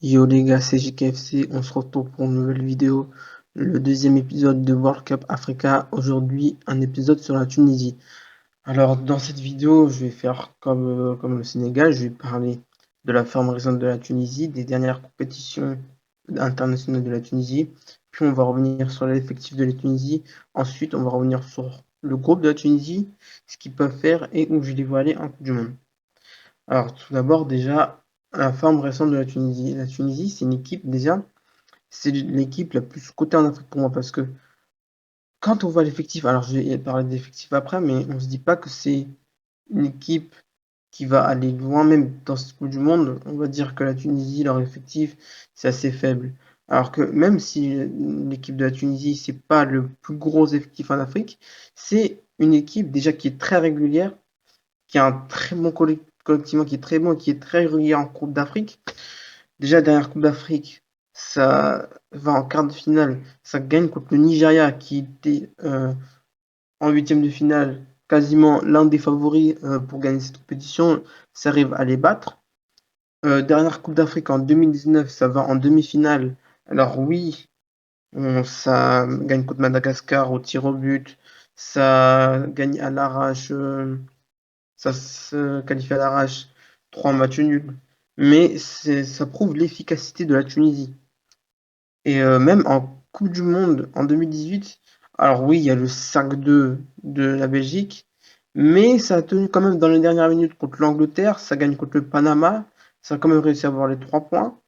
Yo les gars, c'est JKFC, on se retrouve pour une nouvelle vidéo, le deuxième épisode de World Cup Africa. Aujourd'hui, un épisode sur la Tunisie. Alors, dans cette vidéo, je vais faire comme le Sénégal, je vais parler de la forme récente de la Tunisie, des dernières compétitions internationales de la Tunisie, puis on va revenir sur l'effectif de la Tunisie. Ensuite, on va revenir sur le groupe de la Tunisie, ce qu'ils peuvent faire et où je les vois aller en Coupe du Monde. Alors, tout d'abord, déjà, la forme récente de la Tunisie. La Tunisie, c'est une équipe, déjà, c'est l'équipe la plus cotée en Afrique pour moi, parce que quand on voit l'effectif, alors je vais parler d'effectif après, mais on se dit pas que c'est une équipe qui va aller loin, même dans cette Coupe du Monde. On va dire que la Tunisie, leur effectif, c'est assez faible. Alors que même si l'équipe de la Tunisie, c'est pas le plus gros effectif en Afrique, c'est une équipe déjà qui est très régulière, qui a un très bon collectivement, qui est très bon, qui est très régulier en Coupe d'Afrique. Déjà, dernière Coupe d'Afrique, ça va en quart de finale, ça gagne contre le Nigeria, qui était en huitième de finale, quasiment l'un des favoris pour gagner cette compétition. Ça arrive à les battre. Dernière Coupe d'Afrique en 2019, ça va en demi-finale. Alors oui, ça gagne contre Madagascar au tir au but, ça gagne à l'arrache. Ça se qualifie à l'arrache, 3 matchs nuls. Mais ça prouve l'efficacité de la Tunisie. Et même en Coupe du Monde en 2018, alors oui, il y a le 5-2 de la Belgique, mais ça a tenu quand même dans les dernières minutes contre l'Angleterre, ça gagne contre le Panama, ça a quand même réussi à avoir les 3 points.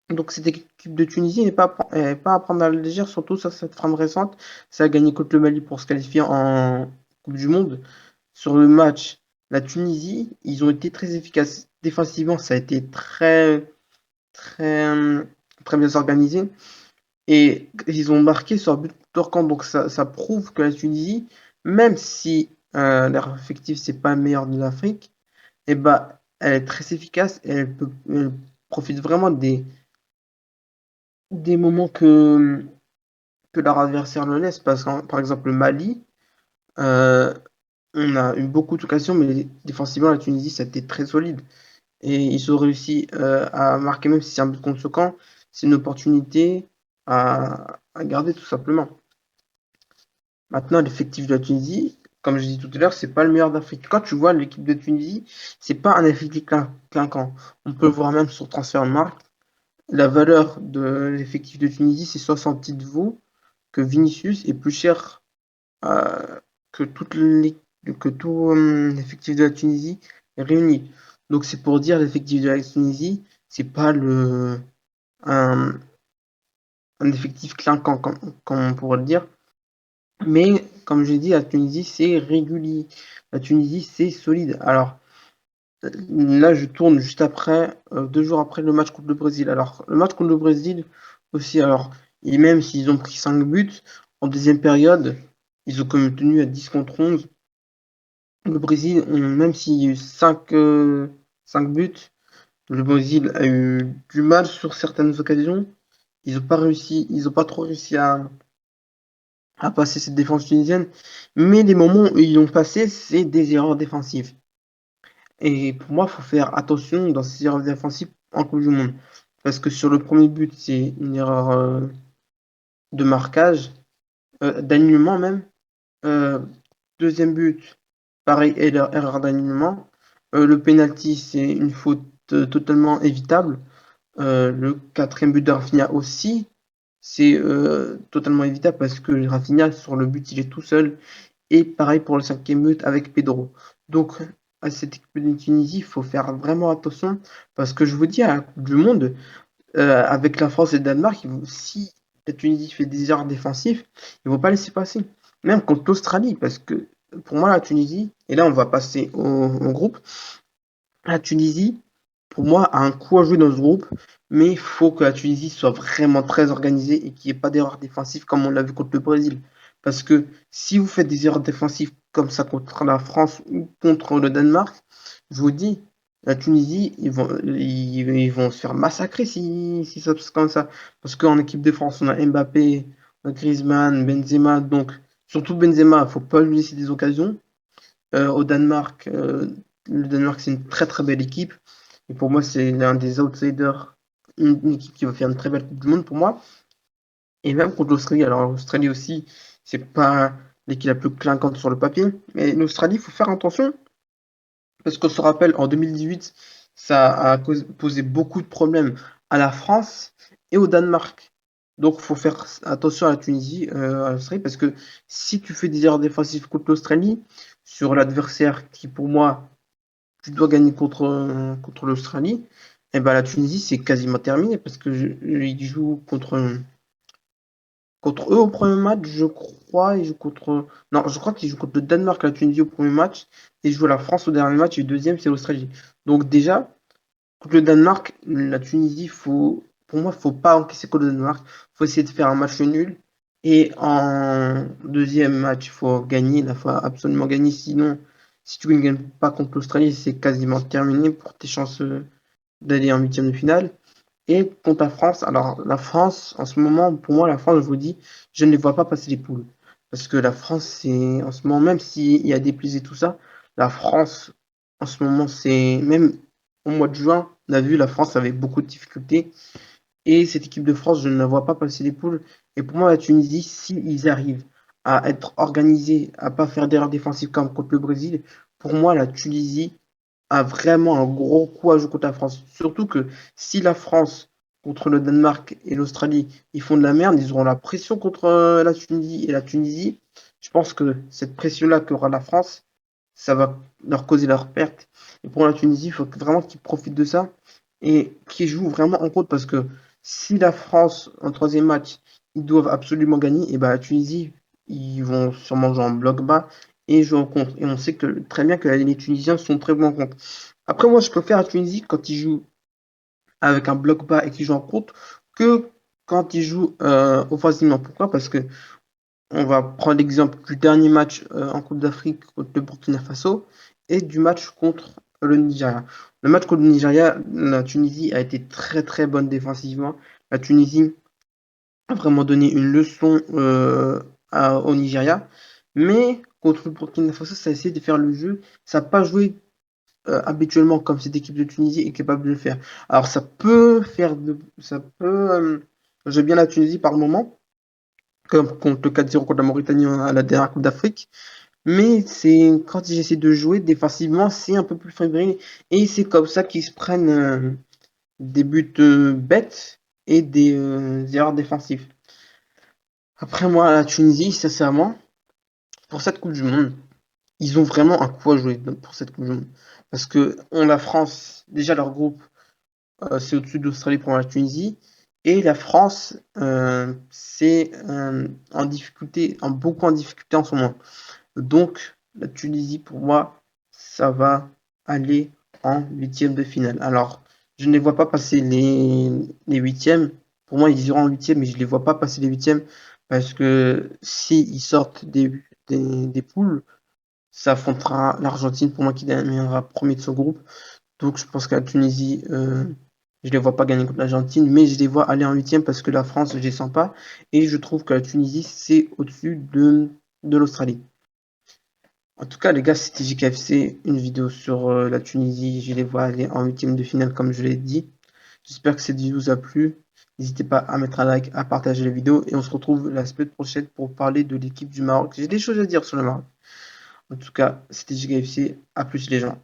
Donc cette équipe de Tunisie n'est pas à prendre à la légère, surtout sur cette trame récente. Ça a gagné contre le Mali pour se qualifier en Coupe du Monde. Sur le match, la Tunisie, ils ont été très efficaces. Défensivement, ça a été très, très bien organisé. Et ils ont marqué sur un but Torcan. Donc ça prouve que la Tunisie, même si leur effectif, c'est pas le meilleur de l'Afrique, eh ben, elle est très efficace et elle profite vraiment des moments que leur adversaire le laisse. Parce que, par exemple, le Mali, euh, on a eu beaucoup d'occasions, mais défensivement, la Tunisie, ça a été très solide. Et ils ont réussi à marquer, même si c'est un but contre ce camp, c'est une opportunité à garder tout simplement. Maintenant, l'effectif de la Tunisie, comme je dis tout à l'heure, c'est pas le meilleur d'Afrique. Quand tu vois l'équipe de Tunisie, c'est pas un effectif clinquant. On peut le voir même sur Transfermarkt. La valeur de l'effectif de Tunisie, c'est 60 titres vaut que Vinicius est plus cher euh, que, que tout l'effectif de la Tunisie réuni. Donc c'est pour dire l'effectif de la Tunisie, c'est pas un, un effectif clinquant comme on pourrait le dire. Mais comme j'ai dit, la Tunisie c'est régulier. La Tunisie c'est solide. Alors là je tourne juste après, 2 jours après le match contre le Brésil. Alors le match contre le Brésil aussi, alors, et même s'ils ont pris 5 buts, en deuxième période, ils ont quand même tenu à 10 contre 11. Le Brésil, même s'il y a eu 5 buts, le Brésil a eu du mal sur certaines occasions. Ils ont pas trop réussi à passer cette défense tunisienne. Mais les moments où ils l'ont passé, c'est des erreurs défensives. Et pour moi, il faut faire attention dans ces erreurs défensives en Coupe du Monde. Parce que sur le premier but, c'est une erreur de marquage, d'alignement même. Euh, Deuxième but, pareil, erreur d'alignement. Le penalty, c'est une faute totalement évitable. Le quatrième but de Rafinha aussi, c'est totalement évitable parce que Rafinha, sur le but, il est tout seul. Et pareil pour le cinquième but avec Pedro. Donc, à cette équipe de Tunisie, il faut faire vraiment attention parce que je vous dis, à la Coupe du Monde, avec la France et le Danemark, si la Tunisie fait des erreurs défensives, ils ne vont pas laisser passer. Même contre l'Australie, parce que pour moi, la Tunisie, et là on va passer au groupe, la Tunisie, pour moi, a un coup à jouer dans ce groupe, mais il faut que la Tunisie soit vraiment très organisée et qu'il n'y ait pas d'erreurs défensives comme on l'a vu contre le Brésil. Parce que si vous faites des erreurs défensives comme ça contre la France ou contre le Danemark, je vous dis, la Tunisie, ils vont se faire massacrer si ça se passe comme ça. Parce qu'en équipe de France, on a Mbappé, on a Griezmann, Benzema, donc surtout Benzema, il ne faut pas lui laisser des occasions. Au Danemark, le Danemark, c'est une très très belle équipe. Et pour moi, c'est l'un des outsiders une équipe qui va faire une très belle Coupe du Monde pour moi. Et même contre l'Australie. Alors l'Australie aussi, c'est pas l'équipe la plus clinquante sur le papier, mais l'Australie, il faut faire attention parce qu'on se rappelle, en 2018, ça a posé beaucoup de problèmes à la France et au Danemark. Donc, il faut faire attention à la Tunisie, à l'Australie, parce que si tu fais des erreurs défensives contre l'Australie, sur l'adversaire qui, pour moi, tu dois gagner contre l'Australie, et ben la Tunisie, c'est quasiment terminé, parce que ils jouent contre eux au premier match, je crois, ils jouent contre. Non, je crois qu'ils jouent contre le Danemark, la Tunisie au premier match, et ils jouent la France au dernier match, et le deuxième, c'est l'Australie. Donc, déjà, contre le Danemark, la Tunisie, pour moi, faut pas encaisser contre le Danemark. Faut essayer de faire un match nul. Et en deuxième match, il faut gagner. Il faut absolument gagner. Sinon, si tu ne gagnes pas contre l'Australie, c'est quasiment terminé pour tes chances d'aller en huitième de finale. Et contre la France, alors la France, en ce moment, pour moi, la France, je vous dis, je ne les vois pas passer les poules. Parce que la France, c'est en ce moment, même s'il y a des plaisirs et tout ça, la France, en ce moment, c'est même au mois de juin, on a vu la France avait beaucoup de difficultés. Et cette équipe de France, je ne la vois pas passer les poules. Et pour moi, la Tunisie, s'ils arrivent à être organisés, à pas faire d'erreurs défensives comme contre le Brésil, pour moi, la Tunisie a vraiment un gros coup à jouer contre la France. Surtout que si la France, contre le Danemark et l'Australie, ils font de la merde, ils auront la pression contre la Tunisie et la Tunisie. Je pense que cette pression-là qu'aura la France, ça va leur causer leur perte. Et pour la Tunisie, il faut vraiment qu'ils profitent de ça et qu'ils jouent vraiment en compte parce que si la France, en troisième match, ils doivent absolument gagner, et ben la Tunisie, ils vont sûrement jouer en bloc bas et jouer en contre. Et on sait que très bien que les Tunisiens sont très bons en contre. Après, moi, je préfère la Tunisie quand ils jouent avec un bloc bas et qu'ils jouent en contre que quand ils jouent offensivement. Pourquoi? Parce que on va prendre l'exemple du dernier match en Coupe d'Afrique contre le Burkina Faso et du match contre le Nigeria. Le match contre le Nigeria, la Tunisie a été très très bonne défensivement. La Tunisie a vraiment donné une leçon au Nigeria. Mais contre le Burkina Faso, ça a essayé de faire le jeu. Ça n'a pas joué habituellement comme cette équipe de Tunisie est capable de le faire. Alors ça peut faire ça peut jouer bien la Tunisie par moment, comme contre le 4-0 contre la Mauritanie à la dernière Coupe d'Afrique. Mais c'est quand ils essaient de jouer défensivement, c'est un peu plus fébrile. Et c'est comme ça qu'ils se prennent des buts bêtes et des erreurs défensives. Après moi, la Tunisie, sincèrement, pour cette Coupe du Monde, ils ont vraiment un coup à jouer pour cette Coupe du Monde. Parce que la France, déjà leur groupe, c'est au-dessus de l'Australie pour la Tunisie. Et la France, c'est en difficulté, beaucoup en difficulté en ce moment. Donc, la Tunisie, pour moi, ça va aller en huitième de finale. Alors, je ne les vois pas passer les huitièmes. Pour moi, ils iront en huitième, mais je ne les vois pas passer les huitièmes parce que s'ils sortent des poules, ça affrontera l'Argentine, pour moi, qui deviendra premier de son groupe. Donc, je pense que la Tunisie, je ne les vois pas gagner contre l'Argentine, mais je les vois aller en huitième parce que la France, je ne les sens pas. Et je trouve que la Tunisie, c'est au-dessus de l'Australie. En tout cas, les gars, c'était JKFC, une vidéo sur la Tunisie. Je les vois aller en huitième de finale, comme je l'ai dit. J'espère que cette vidéo vous a plu. N'hésitez pas à mettre un like, à partager la vidéo. Et on se retrouve la semaine prochaine pour parler de l'équipe du Maroc. J'ai des choses à dire sur le Maroc. En tout cas, c'était JKFC. À plus les gens.